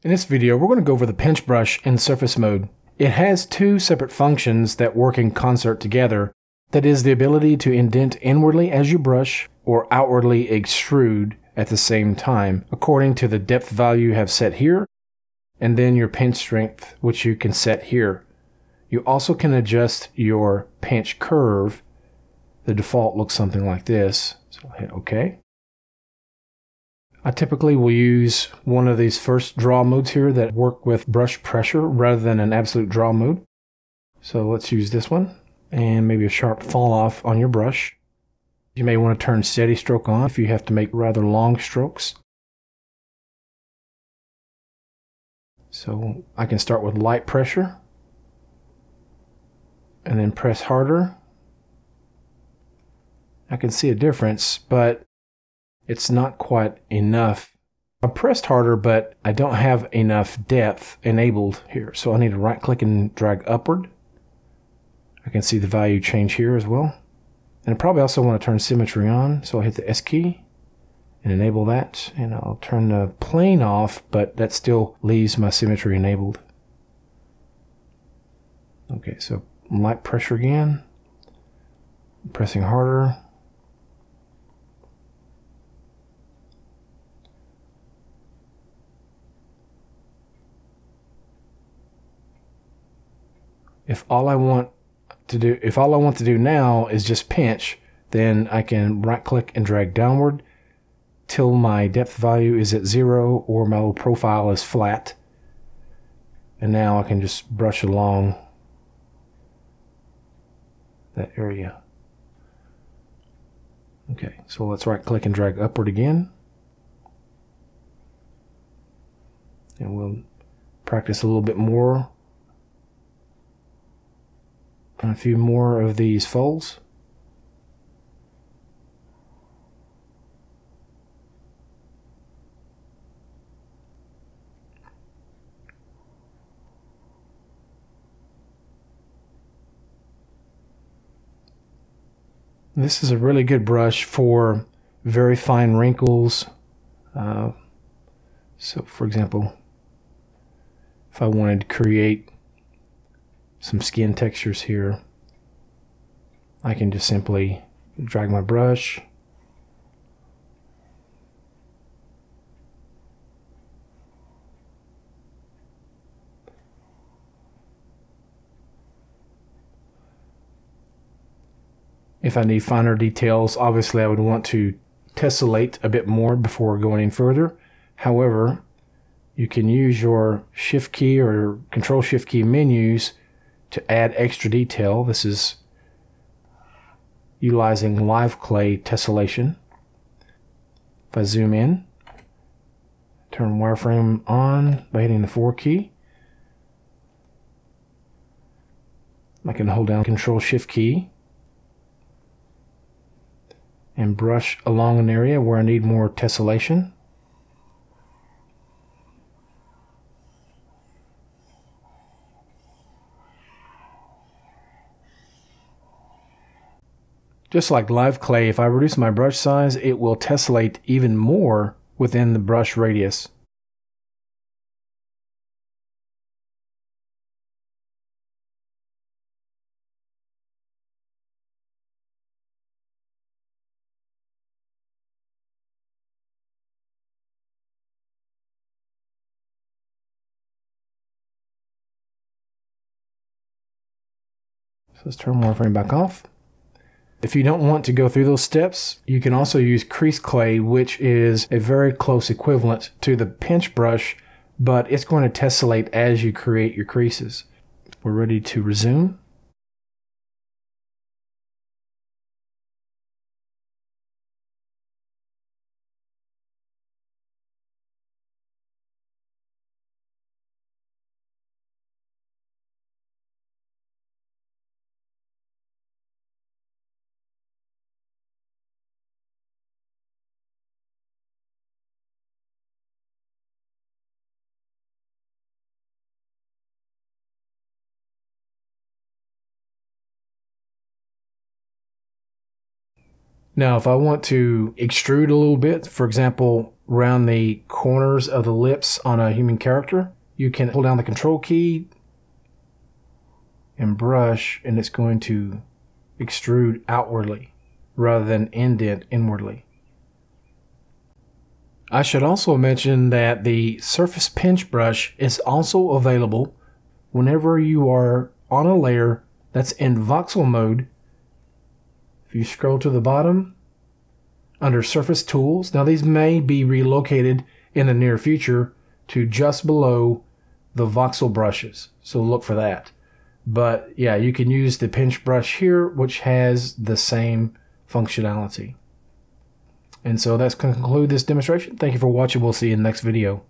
In this video, we're going to go over the pinch brush in surface mode. It has two separate functions that work in concert together. That is the ability to indent inwardly as you brush or outwardly extrude at the same time, according to the depth value you have set here, and then your pinch strength, which you can set here. You also can adjust your pinch curve. The default looks something like this, so I'll hit OK. I typically will use one of these first draw modes here that work with brush pressure rather than an absolute draw mode. So let's use this one, and maybe a sharp fall off on your brush. You may want to turn steady stroke on if you have to make rather long strokes. So I can start with light pressure and then press harder. I can see a difference, but it's not quite enough. I pressed harder, but I don't have enough depth enabled here. So I need to right click and drag upward. I can see the value change here as well. And I probably also want to turn symmetry on. So I'll hit the S key and enable that. And I'll turn the plane off, but that still leaves my symmetry enabled. Okay, so light pressure again. Pressing harder. If all I want to do now is just pinch, then I can right click and drag downward till my depth value is at 0 or my little profile is flat. And now I can just brush along that area. Okay, so let's right click and drag upward again. And we'll practice a little bit more. A few more of these folds. This is a really good brush for very fine wrinkles. So for example, if I wanted to create some skin textures here, I can just simply drag my brush if I need finer details. Obviously I would want to tessellate a bit more before going any further. However, you can use your shift key or control shift key menus to add extra detail. This is utilizing live clay tessellation. If I zoom in, turn wireframe on by hitting the 4 key. I can hold down control shift key and brush along an area where I need more tessellation. Just like live clay, if I reduce my brush size, it will tessellate even more within the brush radius. So let's turn wireframe back off. If you don't want to go through those steps, you can also use crease clay, which is a very close equivalent to the pinch brush, but it's going to tessellate as you create your creases. We're ready to resume. Now, if I want to extrude a little bit, for example, around the corners of the lips on a human character, you can hold down the control key and brush, and it's going to extrude outwardly rather than indent inwardly. I should also mention that the Surface Pinch Brush is also available whenever you are on a layer that's in voxel mode. If you scroll to the bottom under Surface Tools, now these may be relocated in the near future to just below the voxel brushes, so look for that. But yeah, you can use the pinch brush here, which has the same functionality. And so that's going to conclude this demonstration. Thank you for watching. We'll see you in the next video.